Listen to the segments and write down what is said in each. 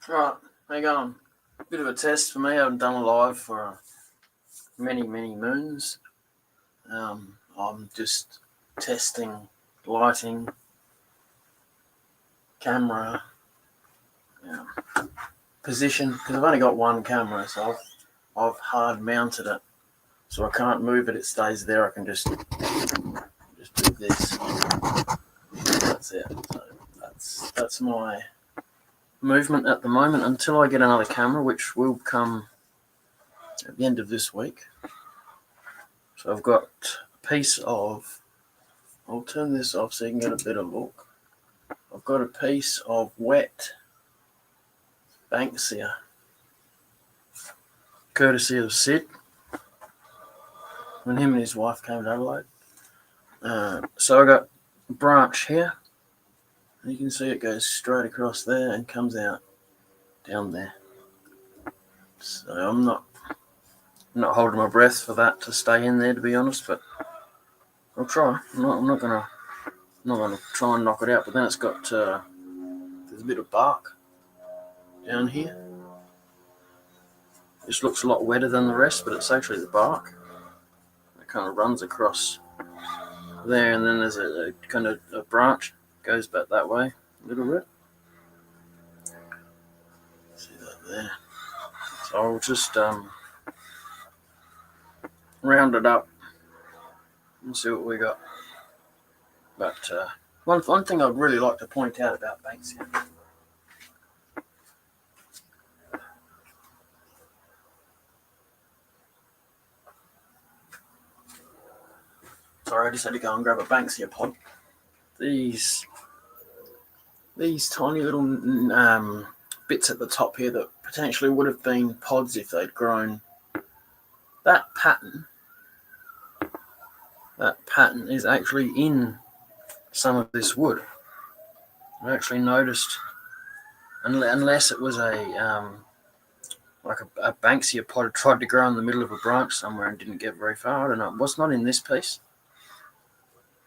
Right, how you going? Bit of a test for me. I haven't done a live for many moons. I'm just testing lighting, camera, position, because I've only got one camera, so I've hard mounted it, so I can't move it. It stays there. I can just do this. That's it. So that's my movement at the moment until I get another camera, which will come at the end of this week. So I've got a piece of, I'll turn this off so you can get a better look. I've got a piece of wet Banksia, courtesy of Sid, when him and his wife came to Adelaide. So I got a branch here. You can see it goes straight across there and comes out down there. So I'm not holding my breath for that to stay in there, to be honest, but I'll try. I'm not gonna try and knock it out. But then it's got there's a bit of bark down here. This looks a lot wetter than the rest, but it's actually the bark. It kind of runs across there, and then there's a kind of a branch goes back that way a little bit. See that there? So I'll just round it up and see what we got. But one thing I'd really like to point out about Banksia. Sorry, I just had to go and grab a Banksia pod. These tiny little bits at the top here that potentially would have been pods if they'd grown. That pattern is actually in some of this wood. I actually noticed, unless it was like a Banksia pod tried to grow in the middle of a branch somewhere and didn't get very far. I don't know. It was not in this piece.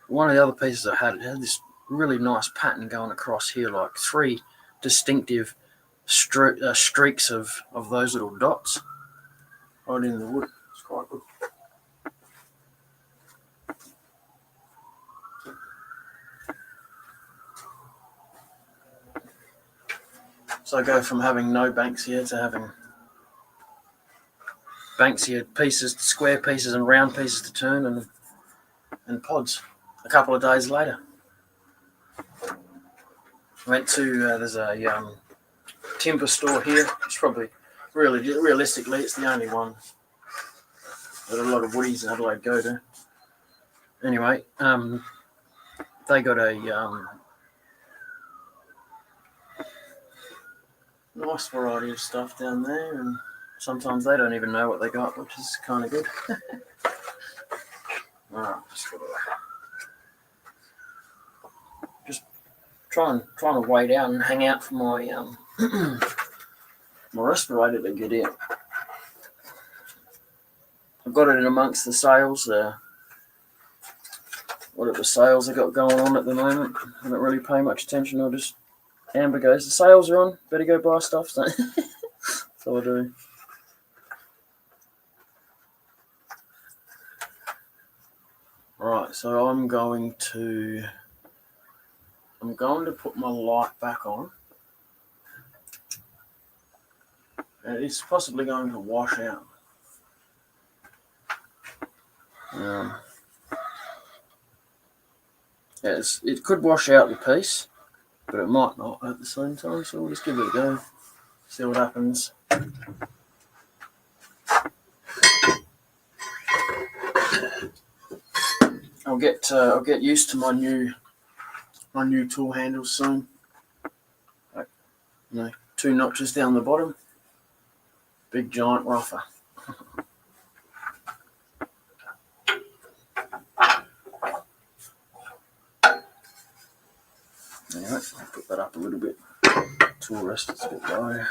One of the other pieces I had, it had this really nice pattern going across here, like 3 distinctive streaks of those little dots right in the wood. It's quite good. So I go from having no Banksia to having Banksia pieces, square pieces and round pieces to turn and pods a couple of days later. Went to, there's a timber store here. It's probably, realistically, it's the only one that a lot of woodies in Adelaide go to. Anyway, they got a nice variety of stuff down there, and sometimes they don't even know what they got, which is kind of good. Alright, just trying to wait out and hang out for my my respirator to get in. I've got it in amongst the sales. Whatever sales I got going on at the moment, I don't really pay much attention. I'll just, Amber goes, the sales are on, better go buy stuff. So I do. Right, so I'm going to put my light back on. And it's possibly going to wash out. It could wash out the piece, but it might not at the same time, so we'll just give it a go, see what happens. I'll get used to my new tool handles soon. Like, 2 notches down the bottom, big giant rougher. Anyway, I'll put that up a little bit. Tool rest is a bit low.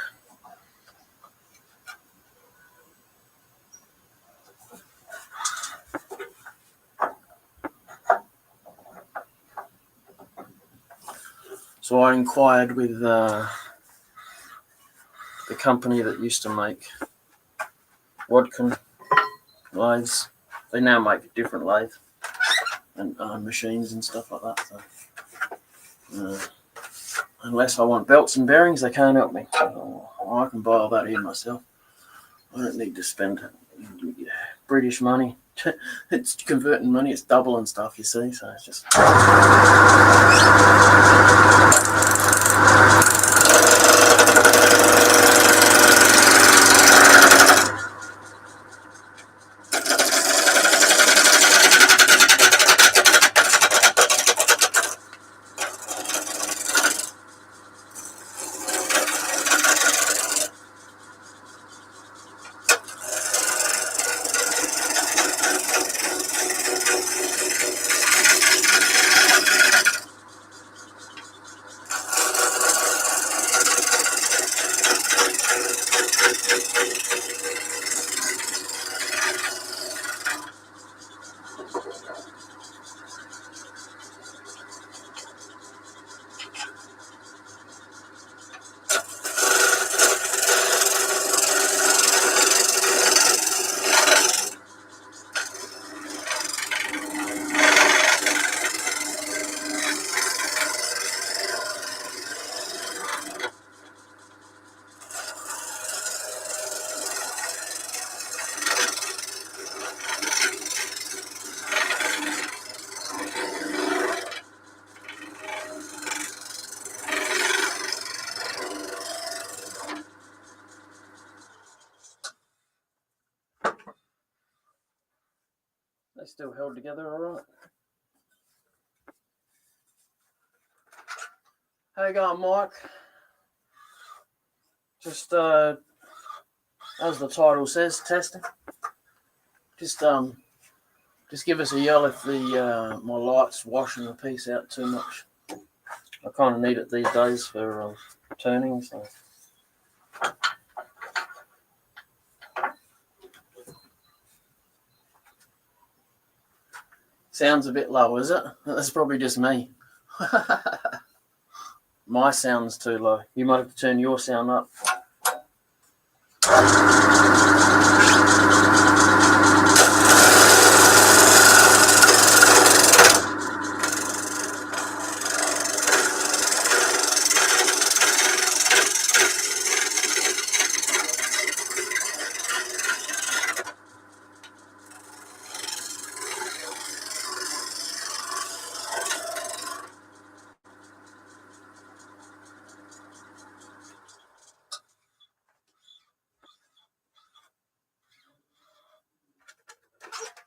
So I inquired with company that used to make worky lathes. They now make a different lathe and machines and stuff like that. So, unless I want belts and bearings, they can't help me. I can buy all that here myself. I don't need to spend British money. It's converting money, it's double and stuff, you see, so it's just... They still held together all right. How you going, Mike? Just as the title says, testing. Just give us a yell if the my light's washing the piece out too much. I kind of need it these days for turning, so. Sounds a bit low, is it? That's probably just me. My sound's too low. You might have to turn your sound up.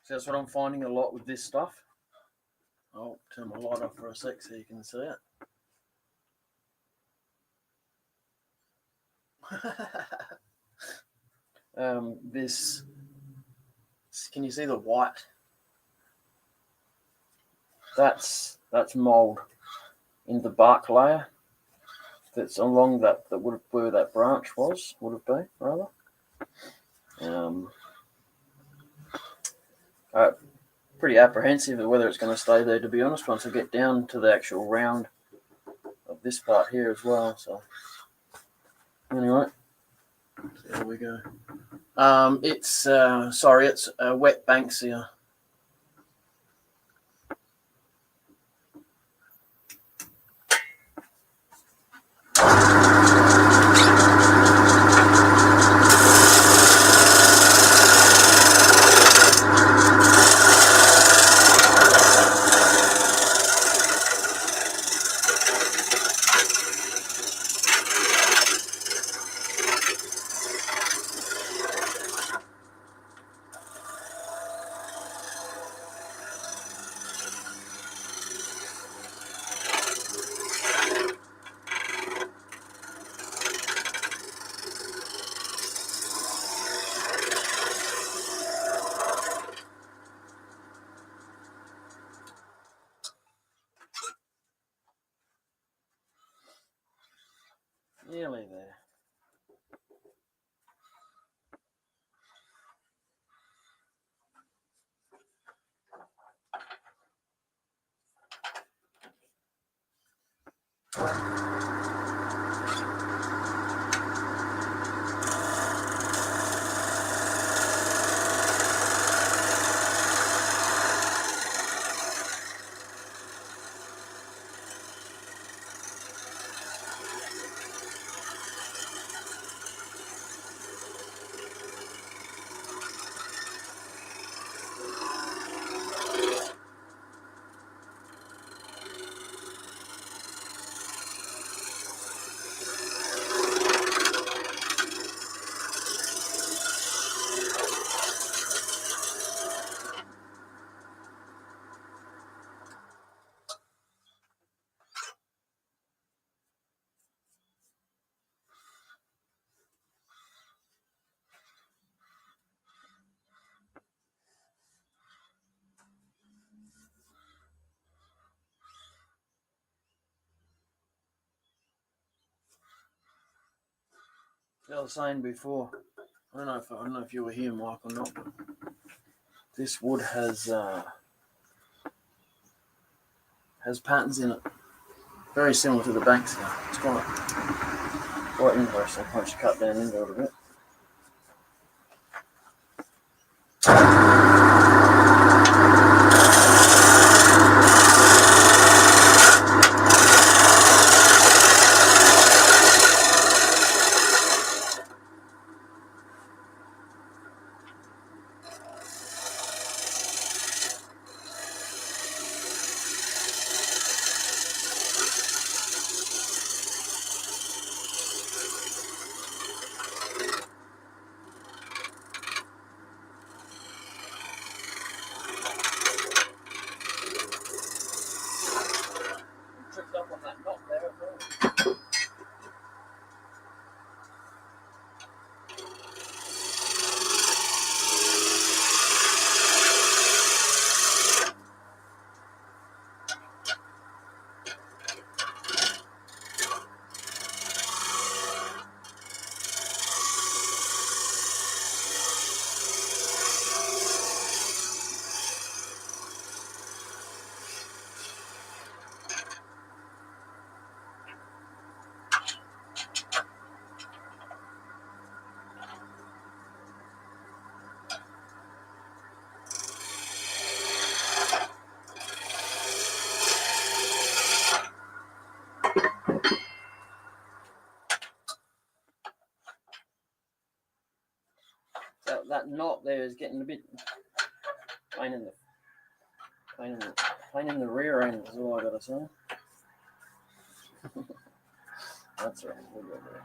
So that's what I'm finding a lot with this stuff. I'll turn my light off for a sec so you can see it. This, can you see the white? That's mold in the bark layer that's along that would have, where that branch would have been rather. Pretty apprehensive of whether it's going to stay there, to be honest, once I get down to the actual round of this part here as well. So anyway, there we go. It's it's a wet Banksia. Nearly there. I was saying before, I don't know if you were here, Mike, or not, but this wood has patterns in it, very similar to the banks here. It's quite interesting. I'll just cut down into it a bit. Tripped up on that knot there as well. That knot there is getting a bit pain in the rear end is all I gotta say. That's right. We'll go there.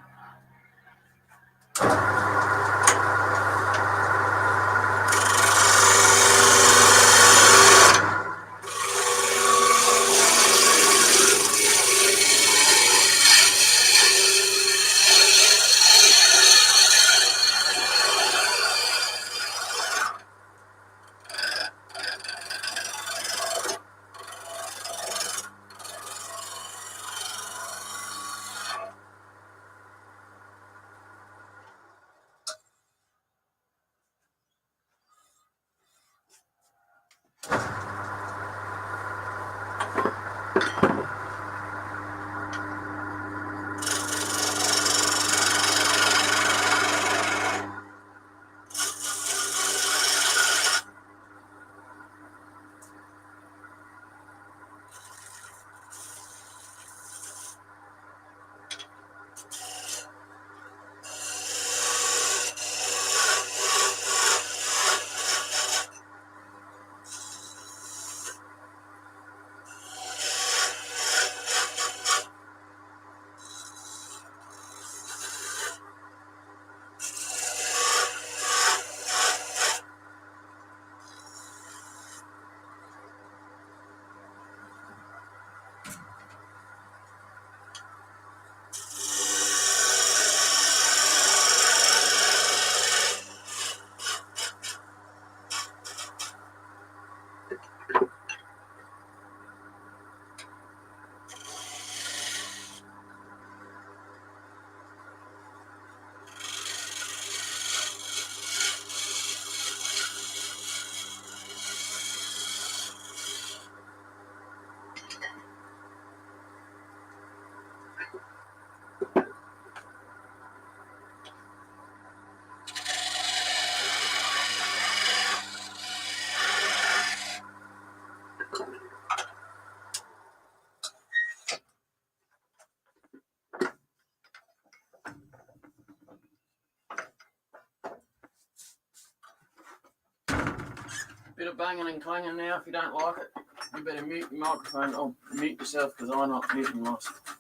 Bit of banging and clanging now. If you don't like it, you better mute your microphone or mute yourself because I'm not muting myself.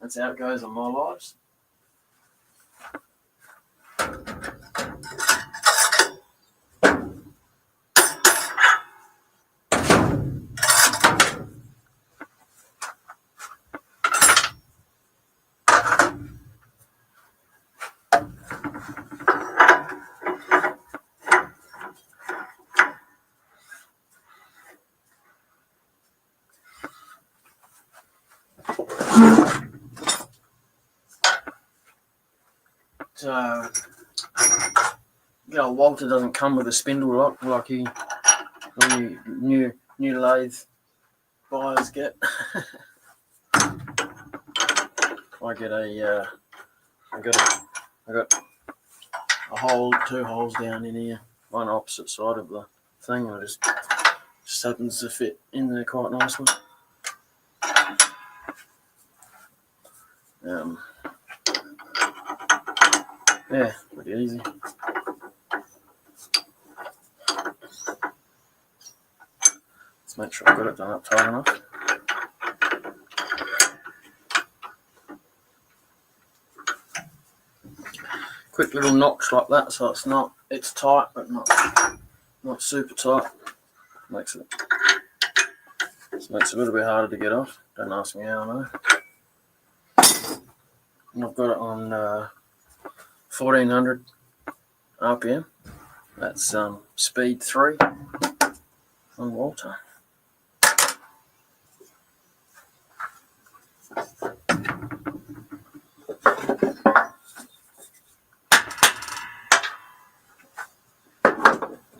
That's how it goes on my lives. Walter doesn't come with a spindle lock like the new lathe buyers get. I get I got two holes down in here, one opposite side of the thing, and it just happens to fit in there quite nicely. Yeah, pretty easy. Let's make sure I've got it done up tight enough. Quick little notch like that, so it's tight but not super tight. Makes it a little bit harder to get off. Don't ask me how I know. And I've got it on 1400 RPM. That's speed 3 on Walter.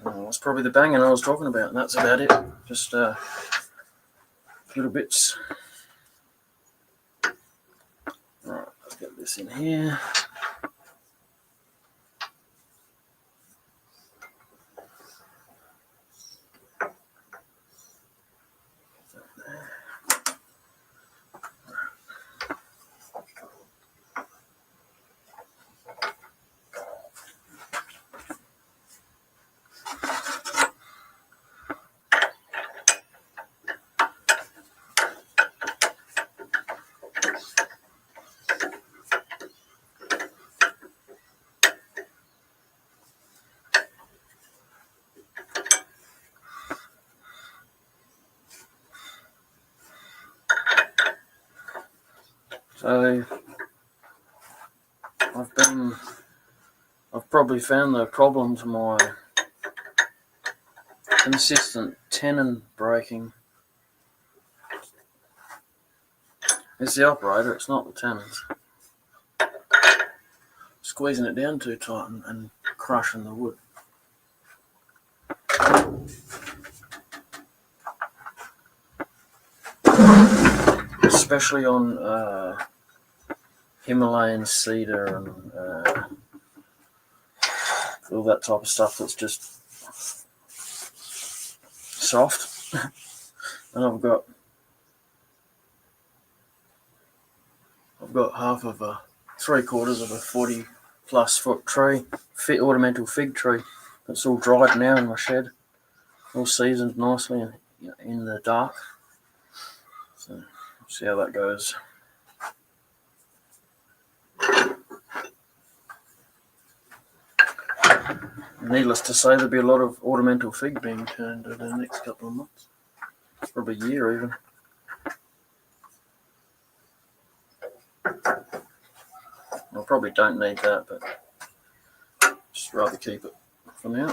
That's probably the banging I was talking about, and that's about it. Just little bits. Right, let's get this in here. So I've probably found the problem to my consistent tenon breaking. It's the operator, it's not the tenons. Squeezing it down too tight and crushing the wood. Especially on Himalayan cedar and all that type of stuff that's just soft. And I've got half of a 3/4 of a 40+ foot tree, ornamental fig tree, that's all dried now in my shed, all seasoned nicely in the dark. So we'll see how that goes. Needless to say, there'll be a lot of ornamental fig being turned over the next couple of months, probably a year even. I probably don't need that, but just rather keep it for now.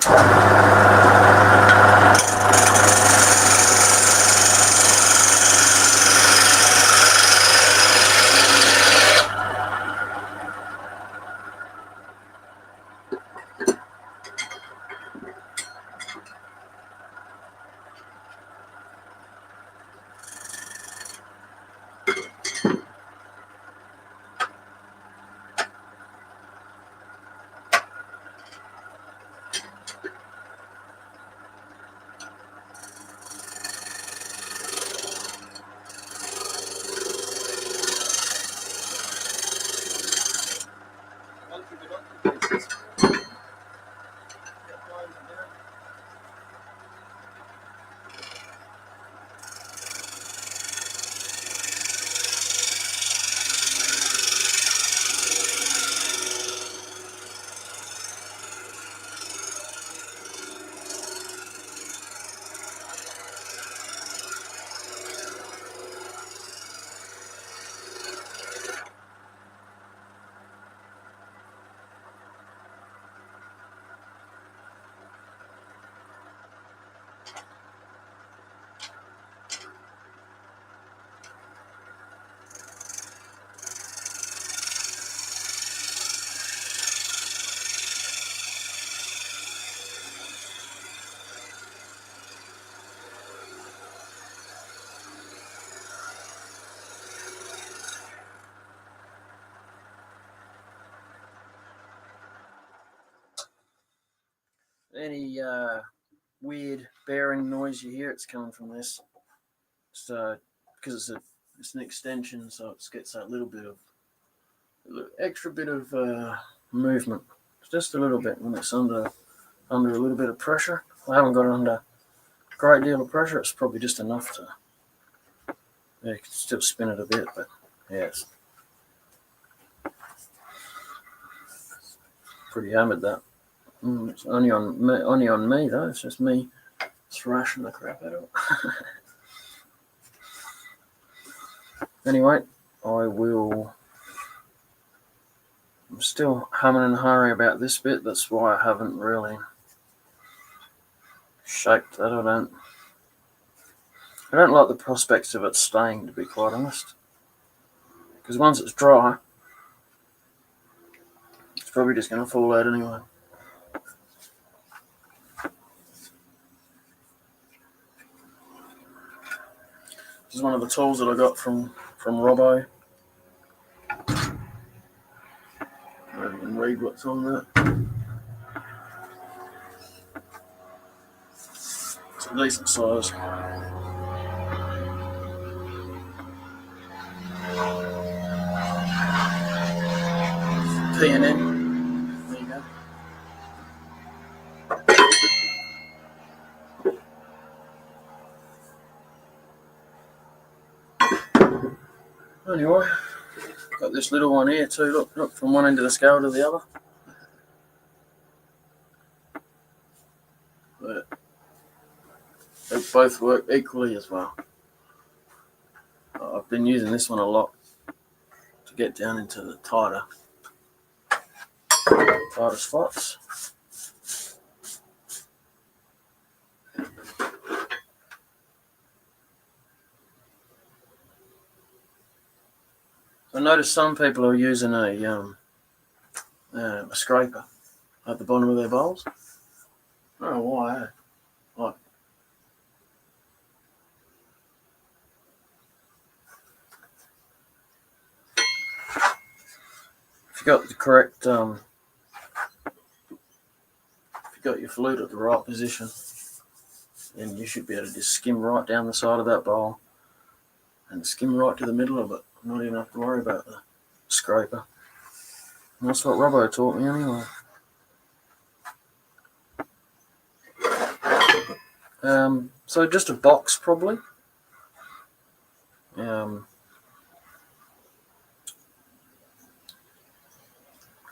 any weird bearing noise you hear, it's coming from this. So because it's an extension, so it gets that little bit of extra bit of movement. It's just a little bit when it's under a little bit of pressure. I haven't got it under a great deal of pressure. It's probably just enough to. Yeah, you can still spin it a bit, but yes, pretty hammered that. It's only on me though. It's just me thrashing the crap out of it. Anyway, I'm still humming and hurry about this bit. That's why I haven't really shaped that. I don't like the prospects of it staying, to be quite honest. Because once it's dry, it's probably just going to fall out anyway. This is one of the tools that I got from Robbo. I don't even read what's on that. It's a decent size. P&N. There you go. Anyway, got this little one here too. Look, from one end of the scale to the other. But they both work equally as well. I've been using this one a lot to get down into the tighter spots. I noticed some people are using a scraper at the bottom of their bowls. I don't know why. Like, if you got the correct, if you got your flute at the right position, then you should be able to just skim right down the side of that bowl and skim right to the middle of it. Not even have to worry about the scraper. And that's what Robbo taught me anyway. So just a box probably. Now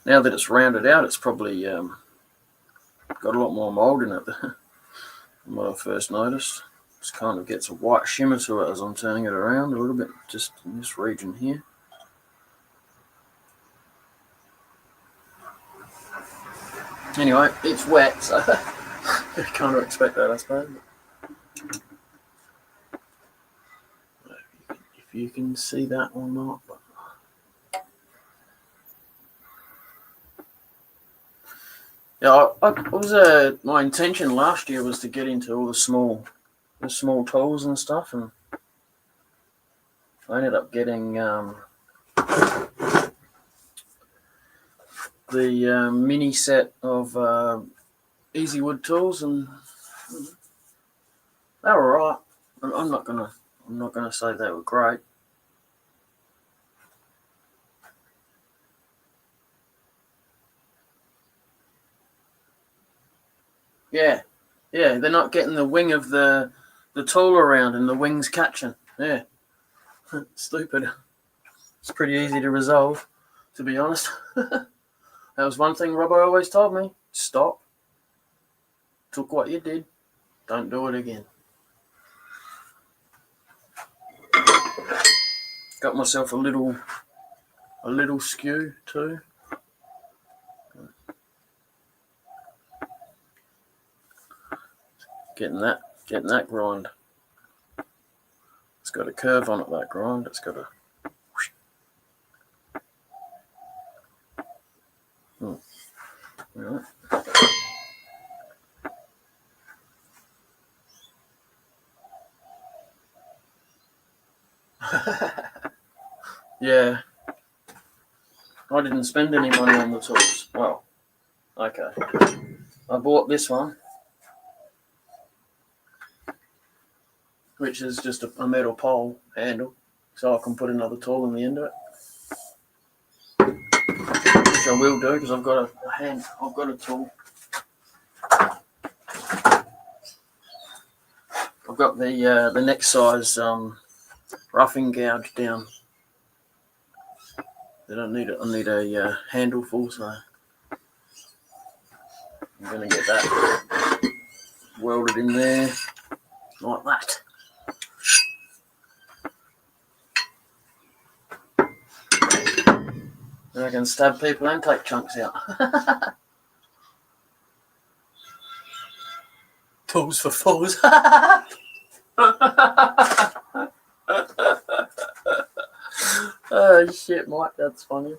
that it's rounded out, it's probably got a lot more mould in it than what I first noticed. It kind of gets a white shimmer to it as I'm turning it around a little bit, just in this region here. Anyway, it's wet, so you can't expect that, I suppose. If you can see that or not. But yeah, my intention last year was to get into all the small tools and stuff, and I ended up getting the mini set of easy wood tools, and they were alright. I'm not gonna say they were great. Yeah, they're not getting the wing of the tool around and the wings catching. Yeah, stupid. It's pretty easy to resolve, to be honest. That was one thing Robbo always told me. Stop. Took what you did. Don't do it again. Got myself a little skew too. Getting that grind. It's got a curve on it, that grind. It's got a Right. Yeah. I didn't spend any money on the tools. Well, okay. I bought this one which is just a metal pole handle, so I can put another tool in the end of it, which I will do because I've got a tool. I've got the next size roughing gouge down. I don't need it. I need a handle full, so I'm going to get that welded in there like that. And I can stab people and take chunks out. Tools for fools. Oh shit, Mike, that's funny.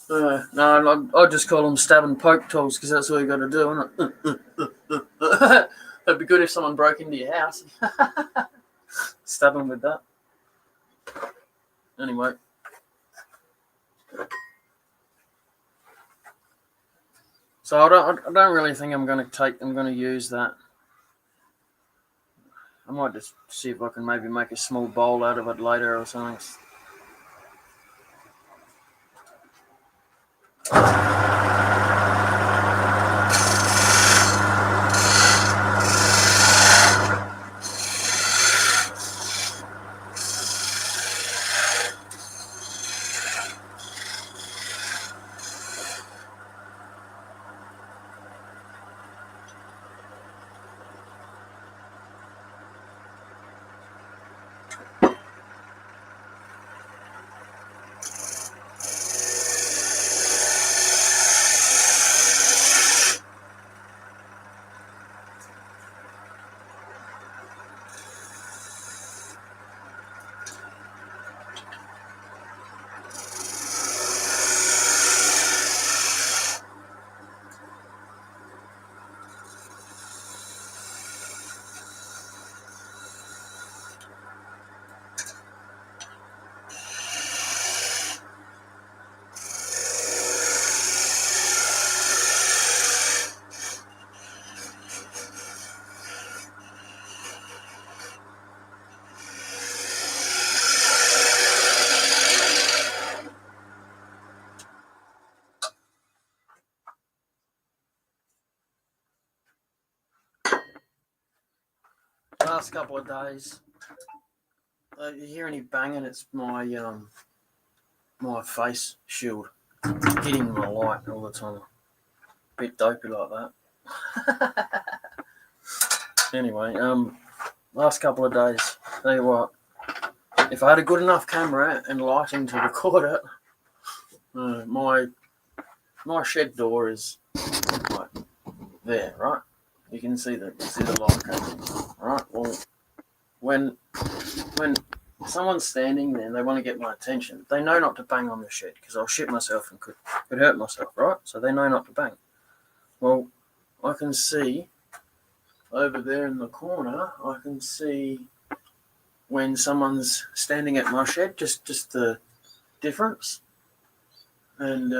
No, I just call them stab and poke tools because that's all you got to do, isn't it? It'd be good if someone broke into your house. Stab them with that. Anyway. So I don't really think I'm going to use that. I might just see if I can maybe make a small bowl out of it later or something. Last couple of days, you hear any banging? It's my face shield hitting my light all the time. Bit dopey like that. Anyway, last couple of days, tell you what, if I had a good enough camera and lighting to record it, my shed door is like there, right? You can see the light coming, right? Well, when someone's standing there and they want to get my attention, they know not to bang on the shed because I'll shit myself and could hurt myself, right? So they know not to bang. Well, I can see over there in the corner, I can see when someone's standing at my shed, just the difference. And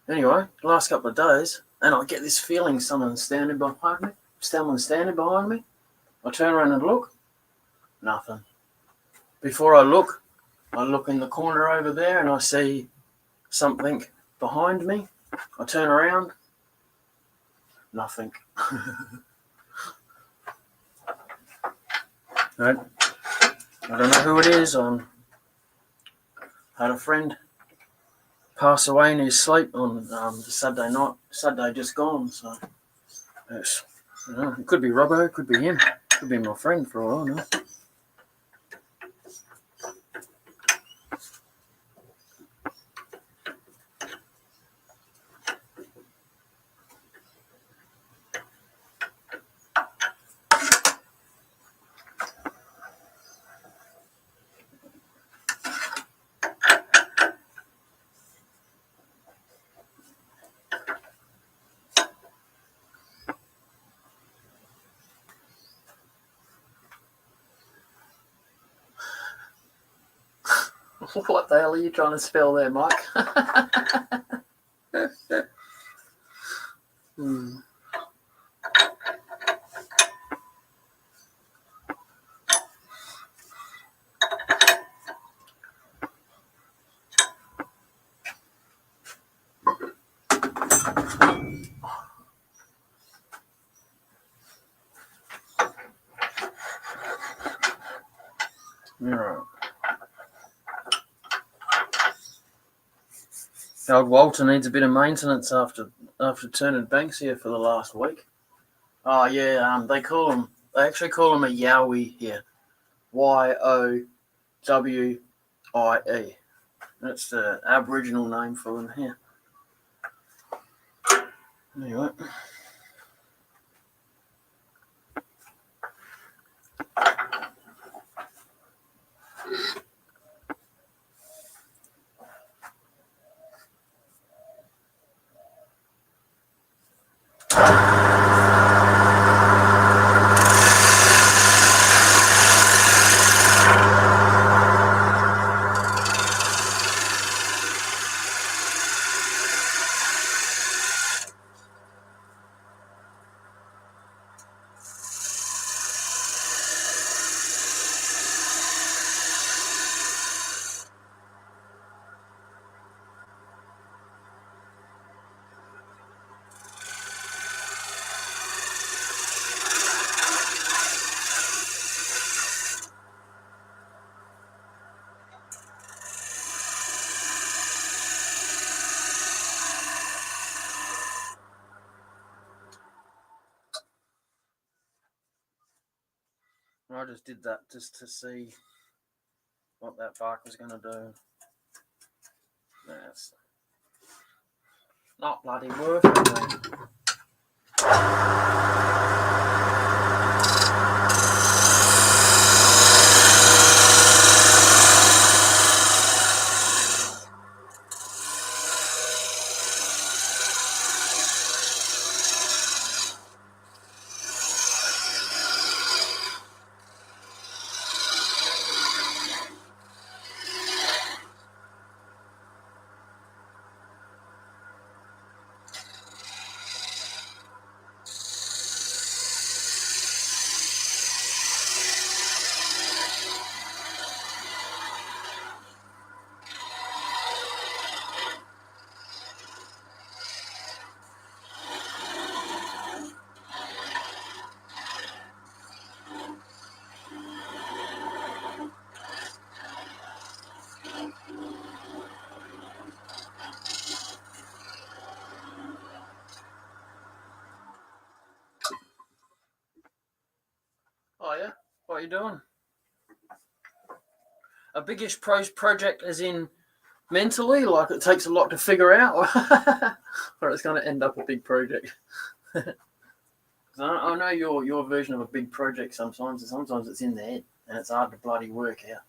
anyway, the last couple of days, and I get this feeling someone's standing behind me. I turn around and look, nothing. Before I look in the corner over there and I see something behind me. I turn around, nothing. Right. I don't know who it is. I had a friend pass away in his sleep on the Saturday night. Saturday just gone, so it could be Robbo, it could be him, it could be my friend for all I know. What the hell are you trying to spell there, Mike? Alright. Old Walter needs a bit of maintenance after turning banks here for the last week. Oh yeah, they actually call him a Yowie here. Yowie. That's the Aboriginal name for them here. Anyway. I just did that just to see what that bark was going to do. That's not bloody working. Oh yeah? What are you doing? A biggish project as in mentally, like it takes a lot to figure out, or it's going to end up a big project. I know your version of a big project sometimes it's in the head and it's hard to bloody work out.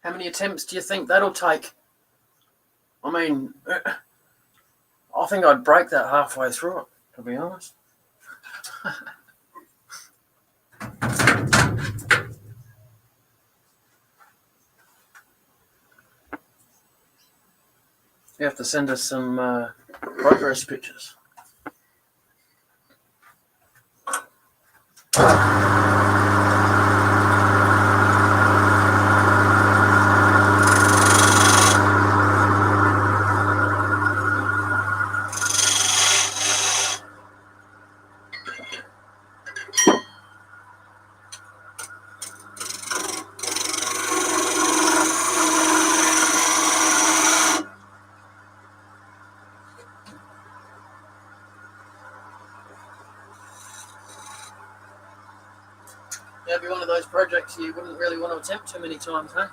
How many attempts do you think that'll take? I mean, I think I'd break that halfway through it, to be honest. You have to send us some progress pictures. That'd be one of those projects you wouldn't really want to attempt too many times, huh?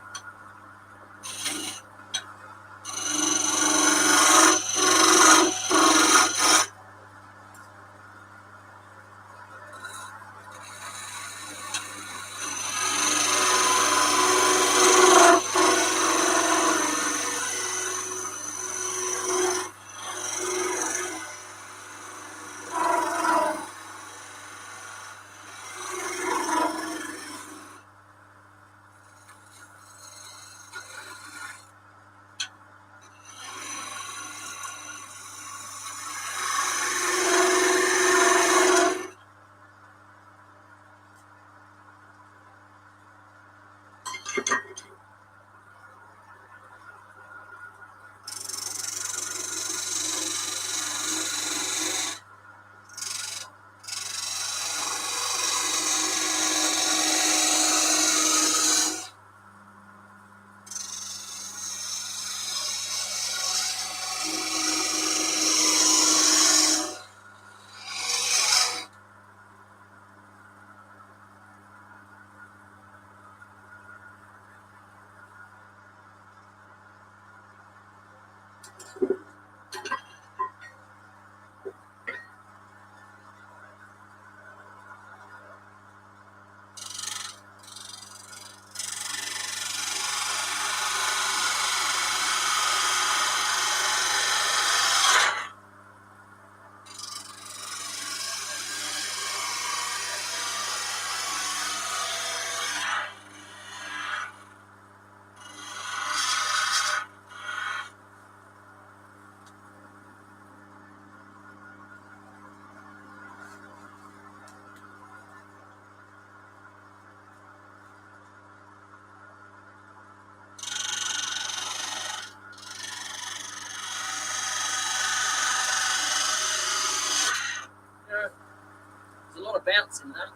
There's a lot of bounce in that.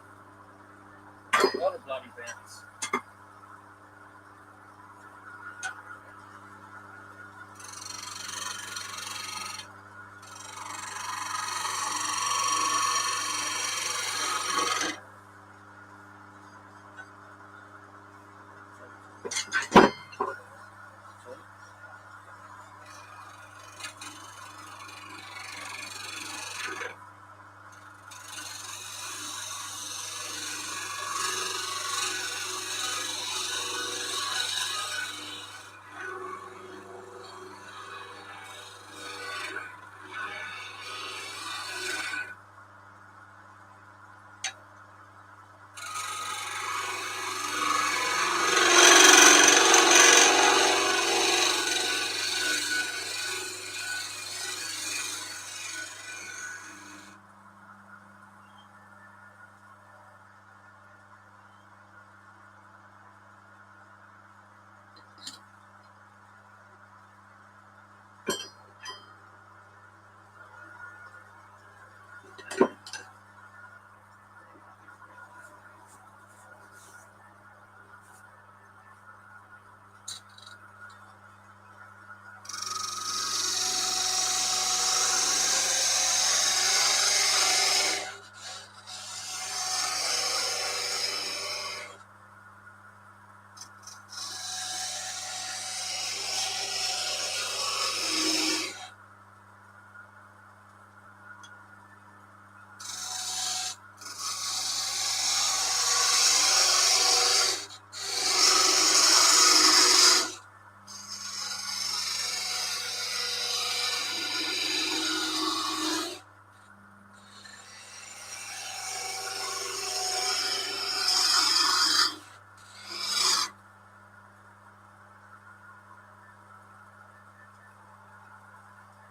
A lot of bloody bounce.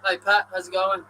Hey Pat, how's it going?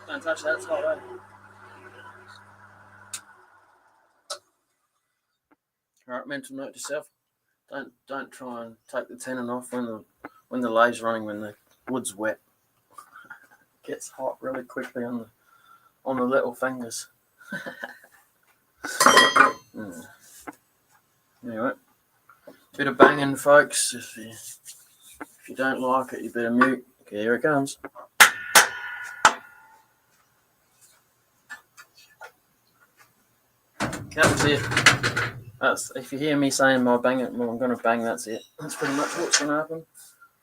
Don't touch that, it's hot, eh? Alright, mental note to self. Don't try and take the tenon off when the lathe's running, when the wood's wet. It gets hot really quickly on the little fingers. Anyway, bit of banging, folks. If you don't like it, you better mute. Okay, here it comes. That's it. That's, if you hear me saying my bang it, well, I'm going to bang. That's it. That's pretty much what's going to happen.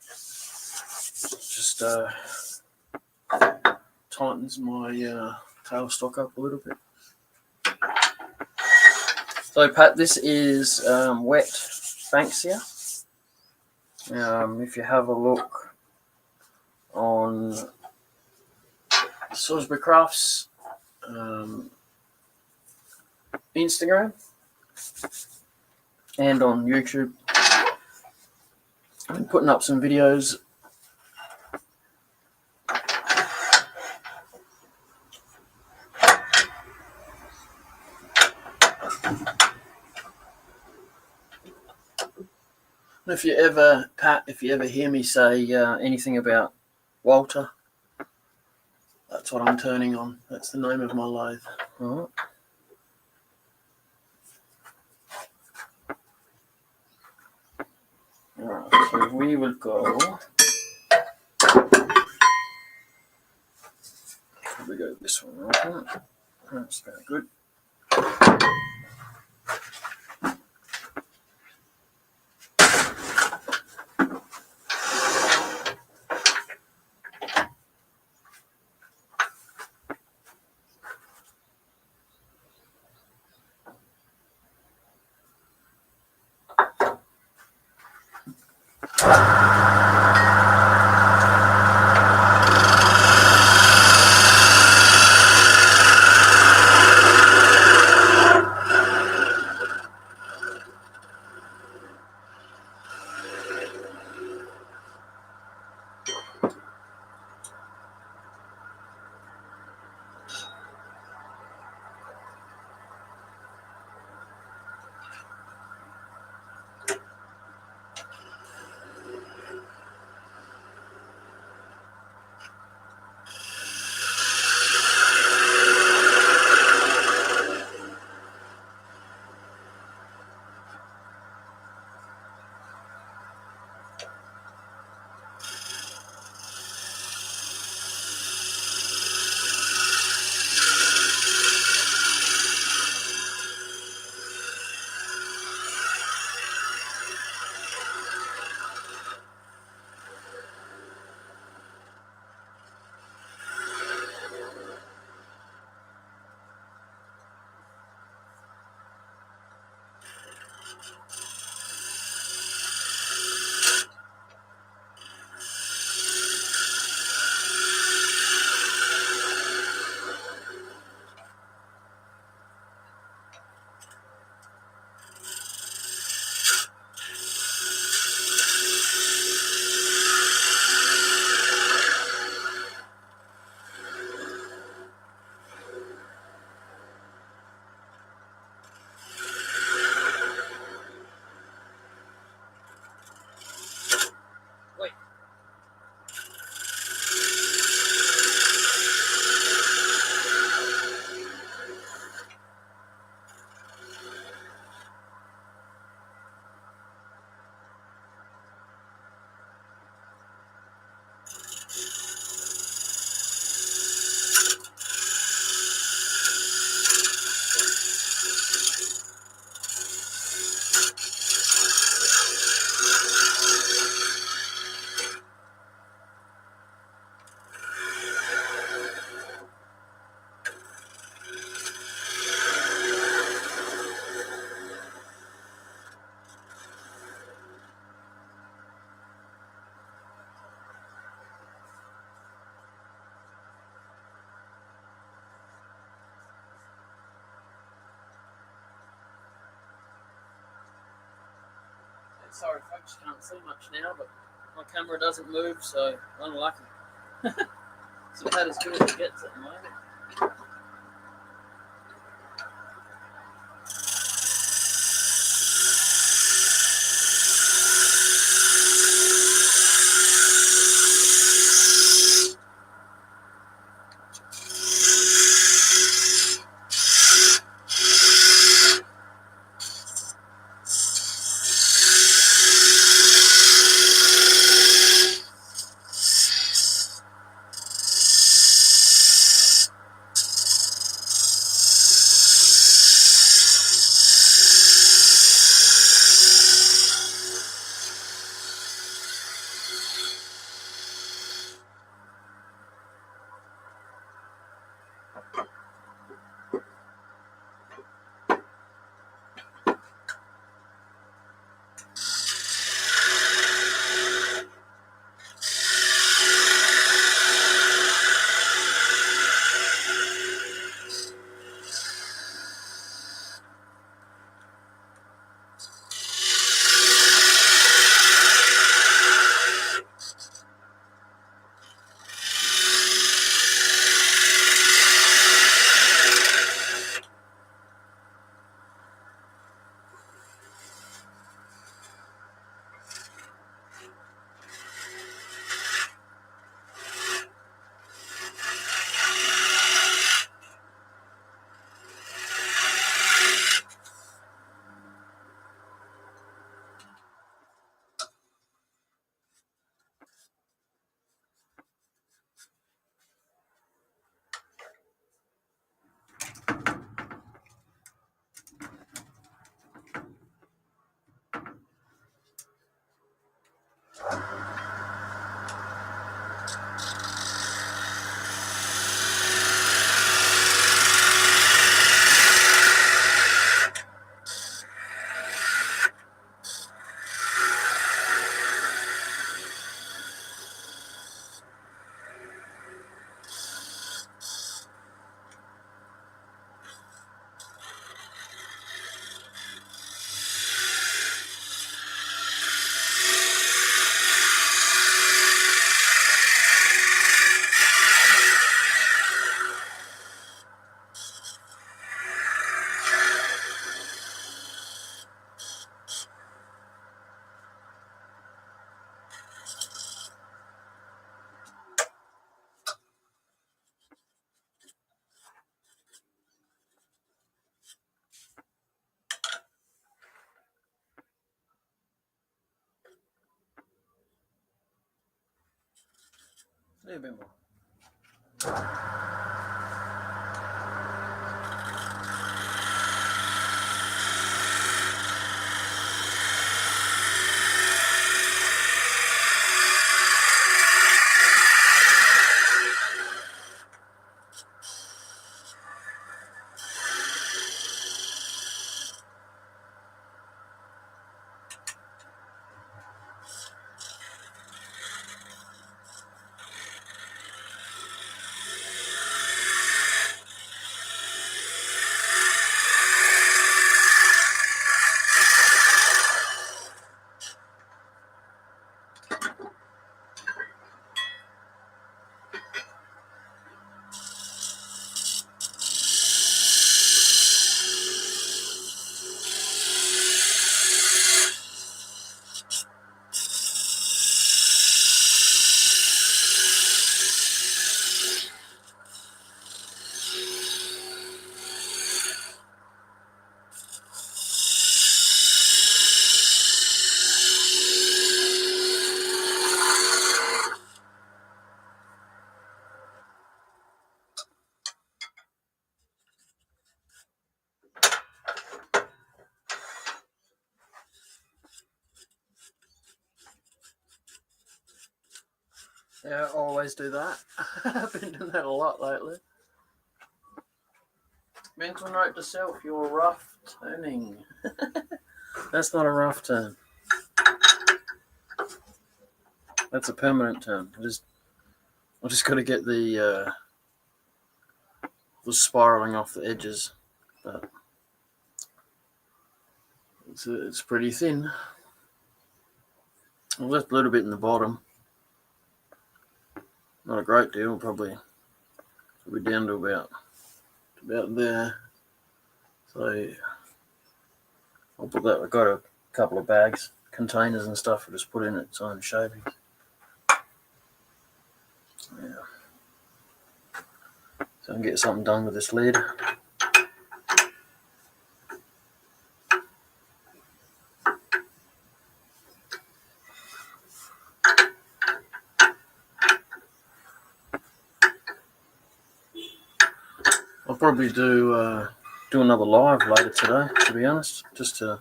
Just tightens my tailstock up a little bit. So Pat, this is wet Banksia. If you have a look on Salisbury Crafts Instagram and on YouTube. I'm putting up some videos. If you ever, Pat, if you ever hear me say anything about Walter, that's what I'm turning on. That's the name of my lathe. All right, so we will go. We go this one, right? That's very good. Sorry folks, you can't see much now, but my camera doesn't move, so unlucky. It's about as good as it gets at the moment. A little bit more. Yeah, I always do that. I've been doing that a lot lately. Mental note to self, you're rough turning. That's not a rough turn. That's a permanent turn. I just got to get the spiraling off the edges, but it's pretty thin. I left a little bit in the bottom. Not a great deal, probably be down to about there. So I'll put that. I've got a couple of bags, containers and stuff. I just put in its own shavings. Yeah. So I can get something done with this lid. I'll probably do another live later today, to be honest, just to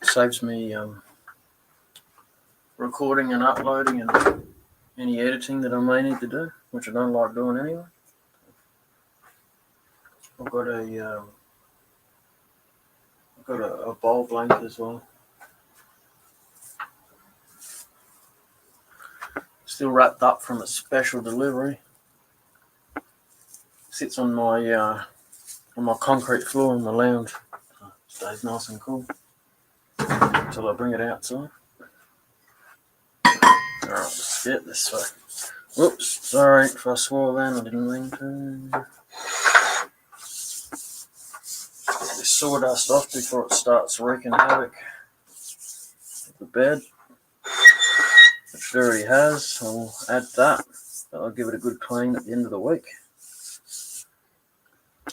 saves me recording and uploading and any editing that I may need to do, which I don't like doing anyway. I've got a bowl blanket as well. Still wrapped up from a special delivery. Sits on my concrete floor in the lounge. Stays nice and cool until I bring it outside. Alright, let's get this way. Whoops, sorry if I swore then, I didn't mean to. Get this sawdust off before it starts wreaking havoc with the bed, which it already has. I'll add that. I'll give it a good clean at the end of the week.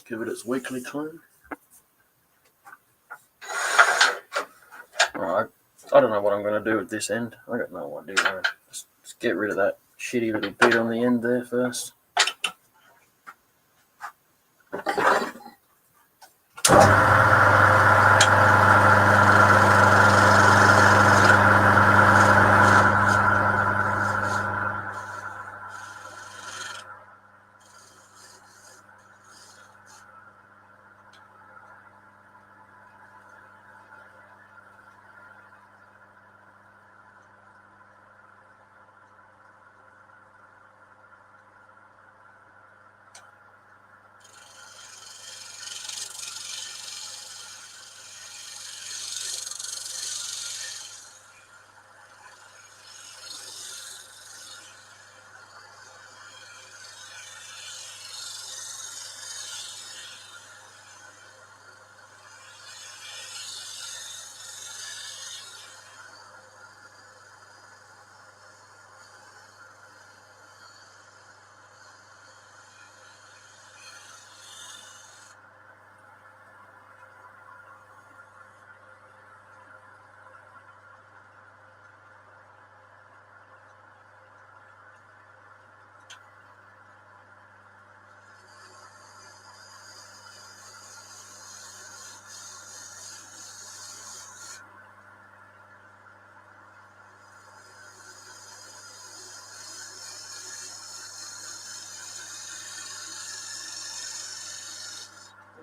Give it its weekly clean. Alright, I don't know what I'm going to do with this end. I got no idea. Just get rid of that shitty little bit on the end there first.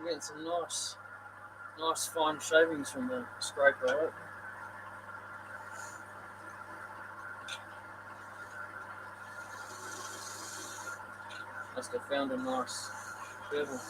I'm getting some nice fine shavings from the scraper. Right? Must have found a nice bevel.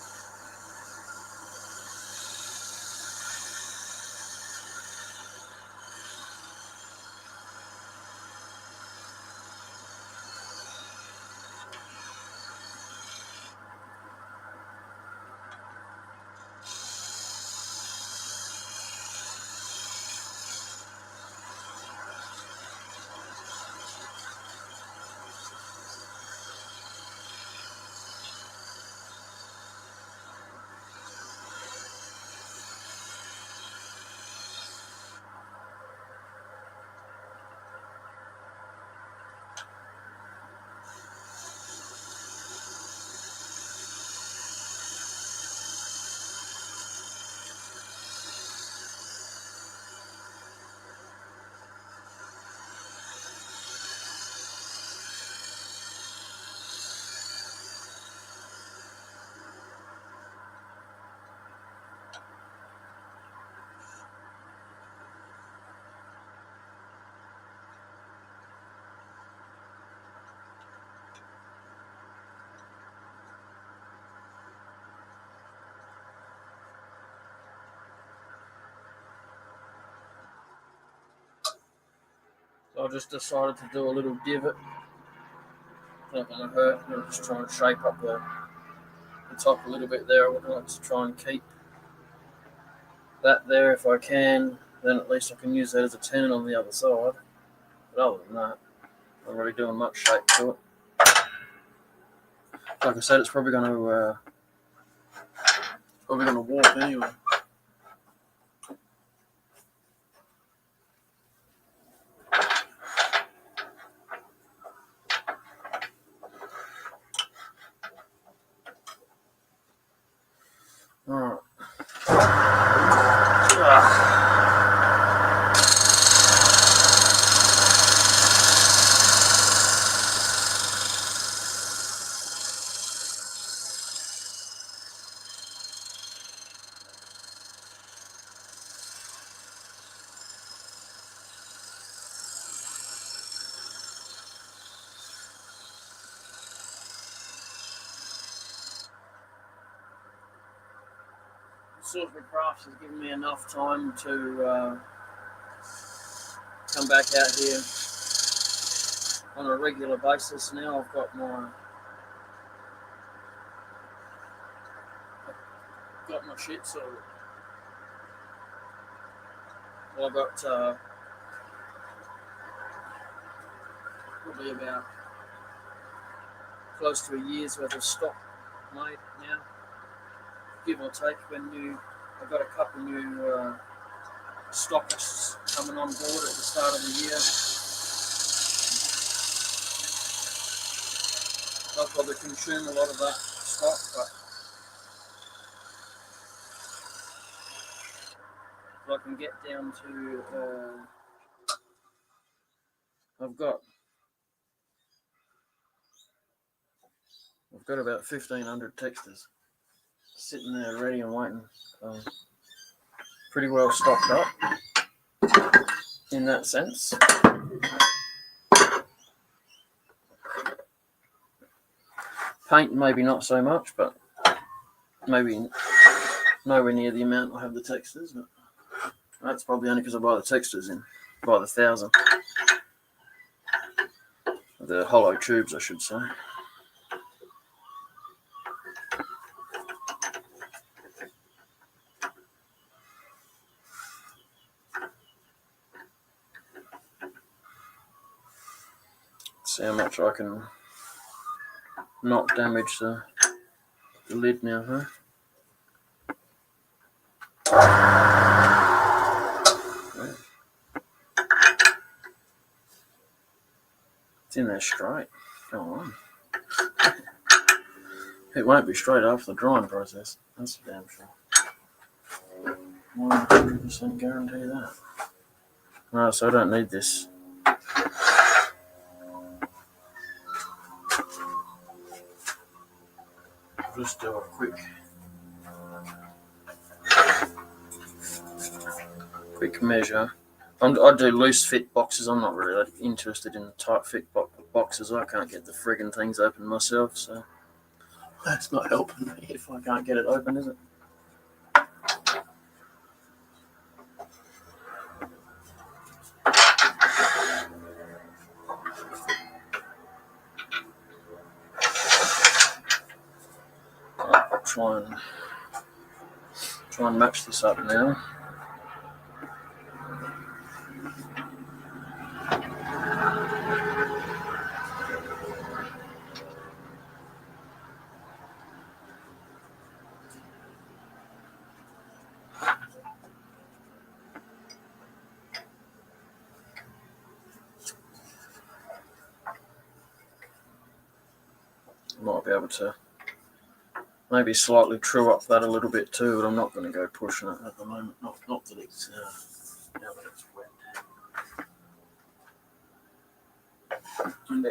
So I just decided to do a little divot. It's not going to hurt. I'm just trying to shape up the top a little bit there. I would like to try and keep that there if I can. Then at least I can use that as a turn on the other side. But other than that, I'm not really doing much shape to it. Like I said, it's probably going to warp anyway. Alright. Silver Crafts has given me enough time to come back out here on a regular basis. Now I've got my shit sorted. Well, I've got probably about close to a year's worth of stock made now, give or take. I've got a couple new stockists coming on board at the start of the year. I'll probably consume a lot of that stock, but if I can get down to I've got about 1,500 textures sitting there ready and waiting. Pretty well stocked up in that sense. Paint maybe not so much, but maybe nowhere near the amount I have the textures. But that's probably only because I buy the textures by the 1,000. The hollow tubes, I should say. See how much I can not damage the lid now, huh? It's in there straight. Go on. It won't be straight after the drying process. That's for damn sure. 100% guarantee that. No, so I don't need this. Just do a quick quick measure. I do loose fit boxes. I'm not really interested in tight fit boxes. I can't get the friggin' things open myself, so that's not helping me if I can't get it open, is it? I'll try and match this up now. Might be able to maybe slightly true up that a little bit too, but I'm not going to go pushing it at the moment. Not that it's now that it's wet. And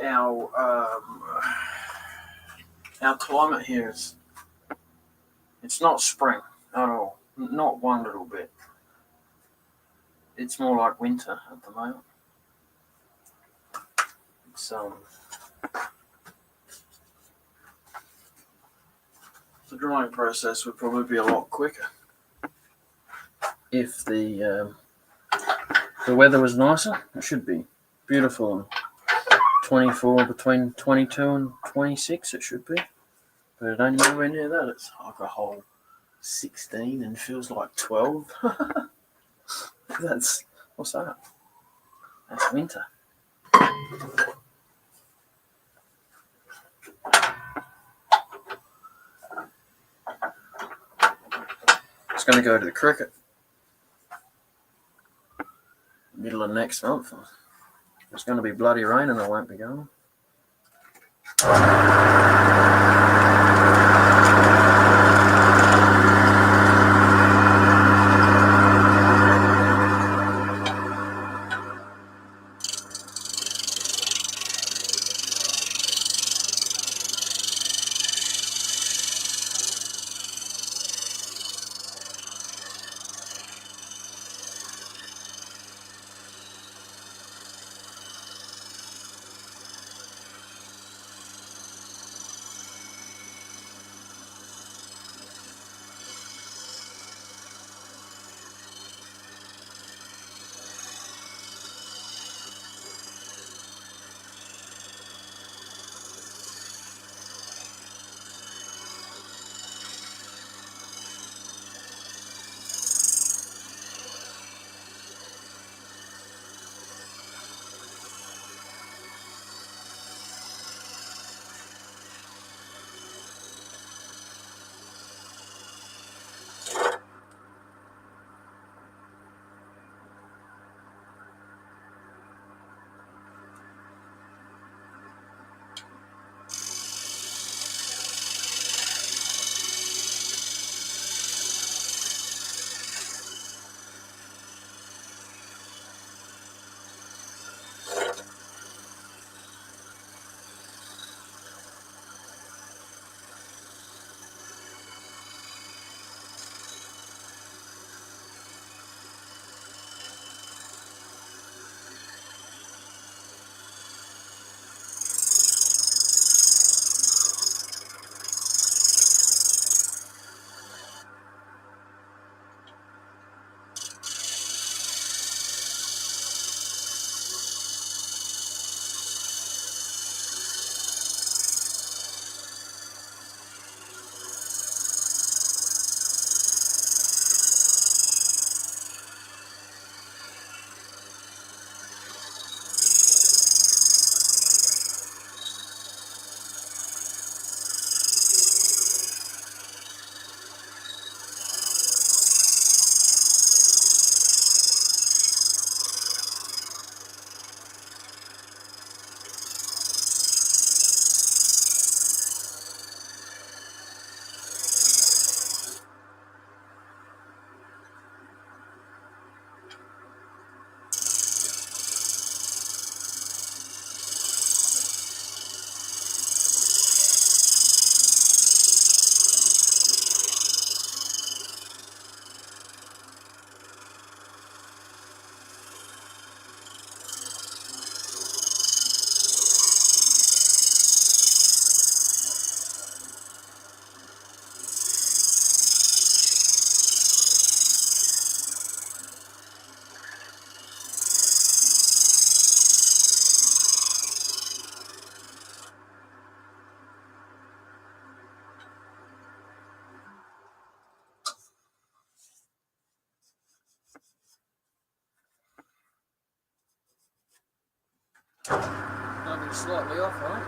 our climate here it's not spring at all, not one little bit. It's more like winter at the moment. It's the drying process would probably be a lot quicker if the weather was nicer. It should be beautiful and 24 between 22 and 26 it should be, but it ain't nowhere near that. It's like a whole 16 and feels like 12. What's that? That's winter. It's going to go to the cricket middle of next month. It's going to be bloody rain and I won't be going. Might be slightly off, right?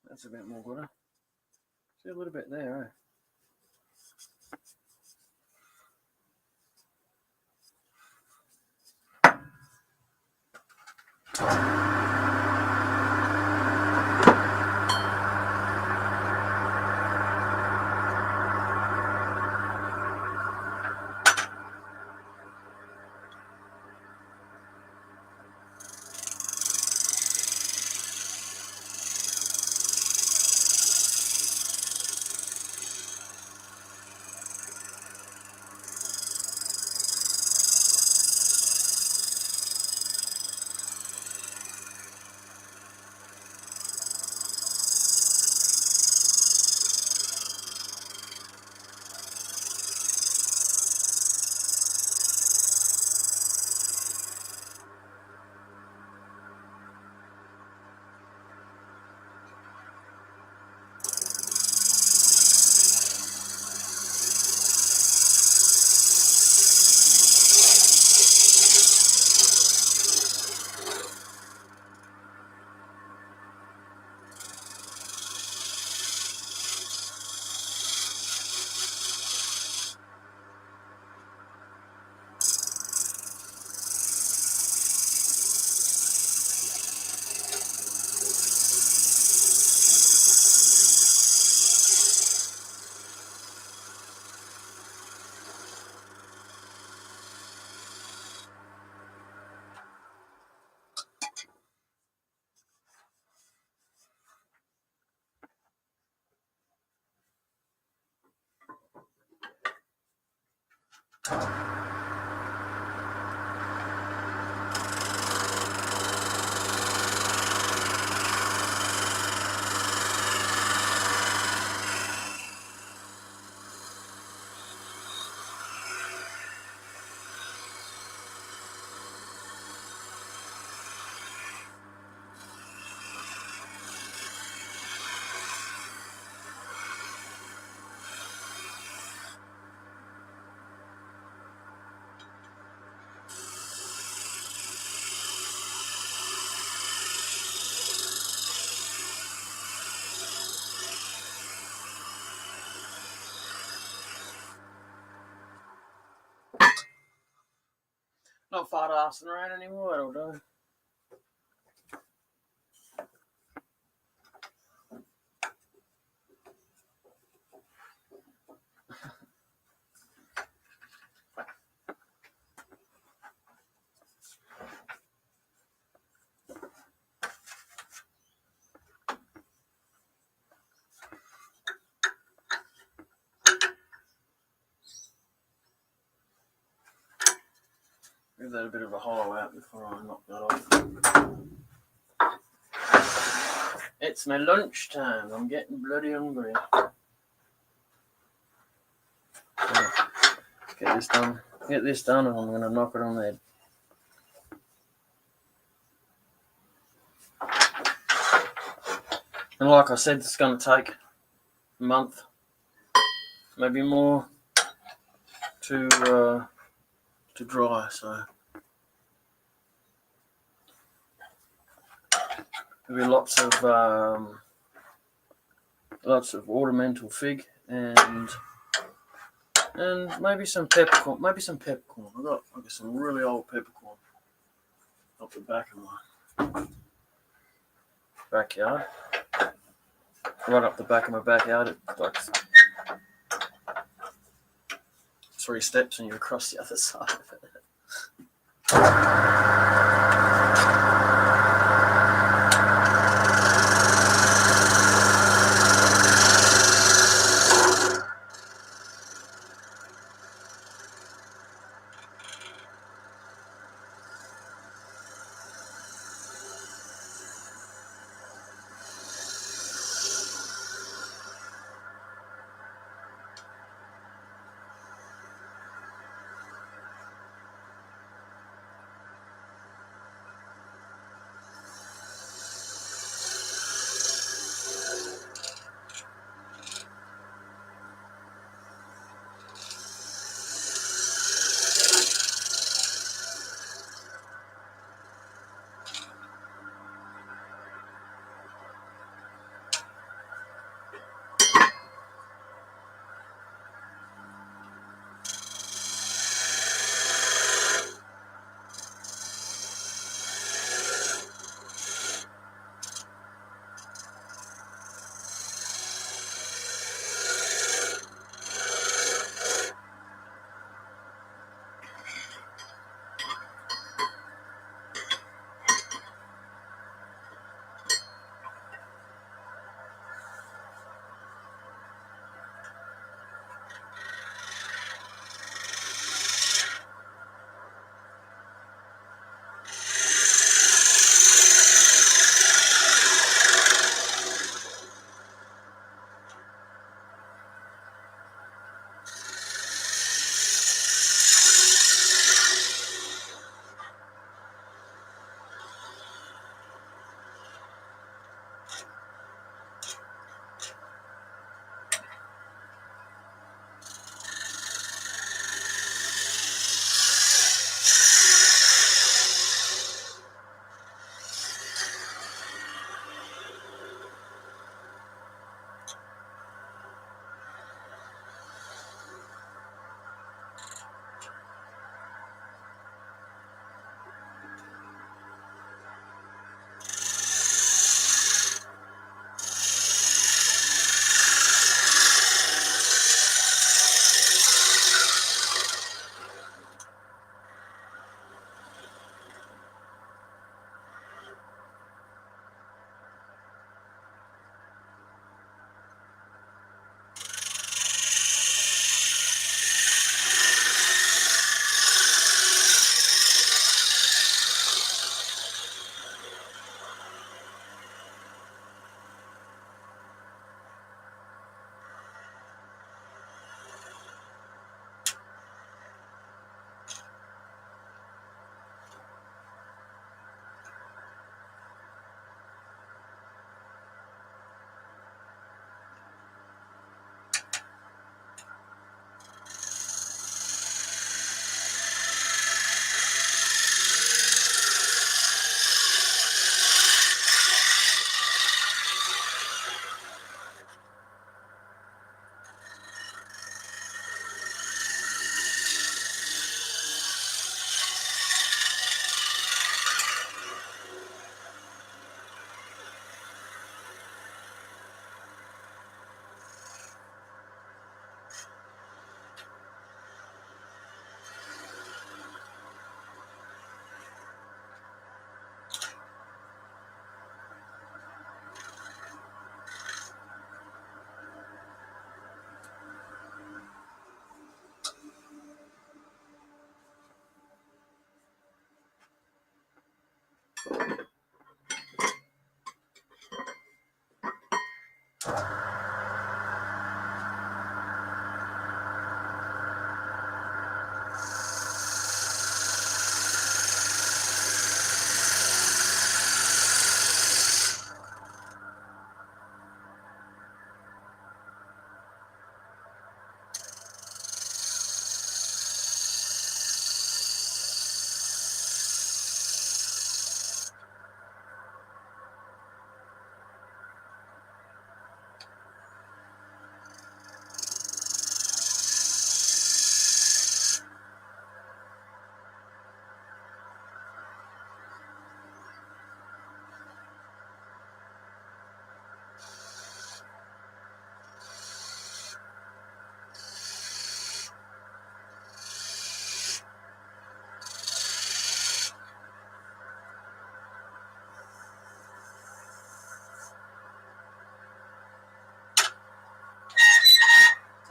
That's a bit more gooder. See a little bit there, Not fart arsing around anymore, that'll do. Give that a bit of a hollow out before I knock that off. It's my lunch time. I'm getting bloody hungry. Right. Get this done. Get this done, and I'm going to knock it on the head. And like I said, it's going to take a month, maybe more, to dry. So there'll be lots of ornamental fig and maybe some peppercorn. Maybe some peppercorn. I got some really old peppercorn up the back of my backyard. Right up the back of my backyard. It's like 3 steps and you're across the other side of it.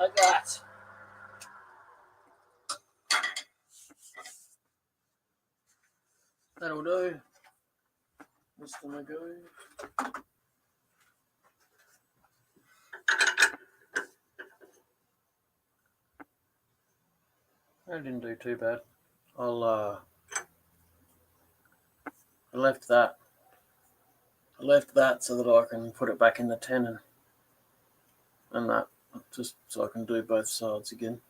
like that. That'll do. Mr. Magoo. I didn't do too bad. I left that so that I can put it back in the tin and that, just so I can do both sides again.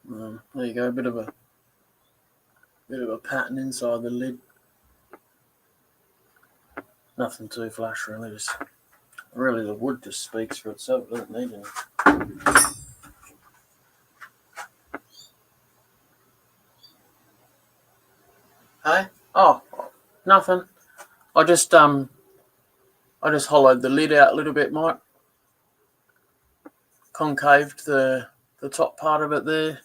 There you go, a bit of a pattern inside the lid. Nothing too flash really. Just really, the wood just speaks for itself. It doesn't need any. Hey? Oh, nothing. I just hollowed the lid out a little bit, Mike. Concaved the top part of it there.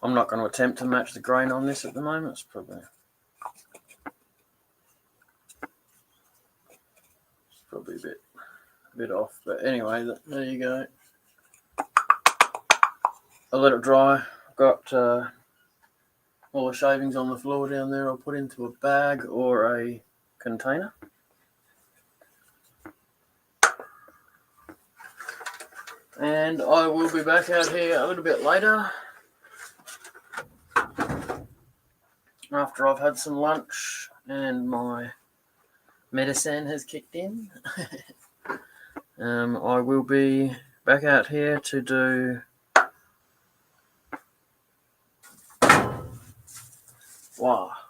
I'm not going to attempt to match the grain on this at the moment. It's probably a bit off, but anyway, there you go. I let it dry. Got all the shavings on the floor down there. I'll put into a bag or a container. And I will be back out here a little bit later, after I've had some lunch and my medicine has kicked in. I will be back out here to do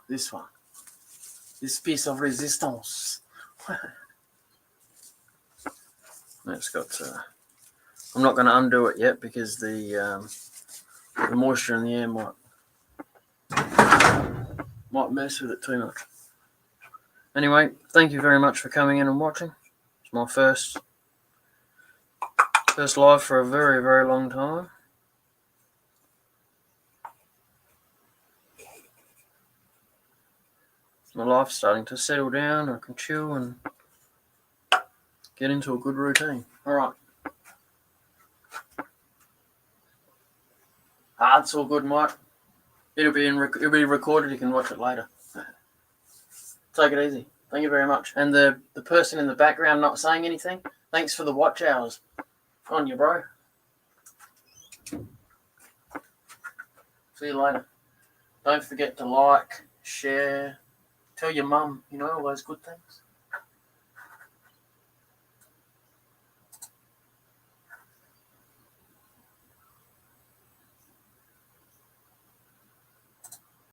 this one. This piece of resistance. It's got I'm not going to undo it yet because the moisture in the air might mess with it too much. Anyway, thank you very much for coming in and watching. It's my first live for a very, very long time. My life's starting to settle down. I can chill and get into a good routine. All right. It's all good, Mike. It'll be recorded. You can watch it later. Take it easy. Thank you very much. And the person in the background not saying anything, thanks for the watch hours. On you, bro. See you later. Don't forget to like, share, tell your mum, all those good things.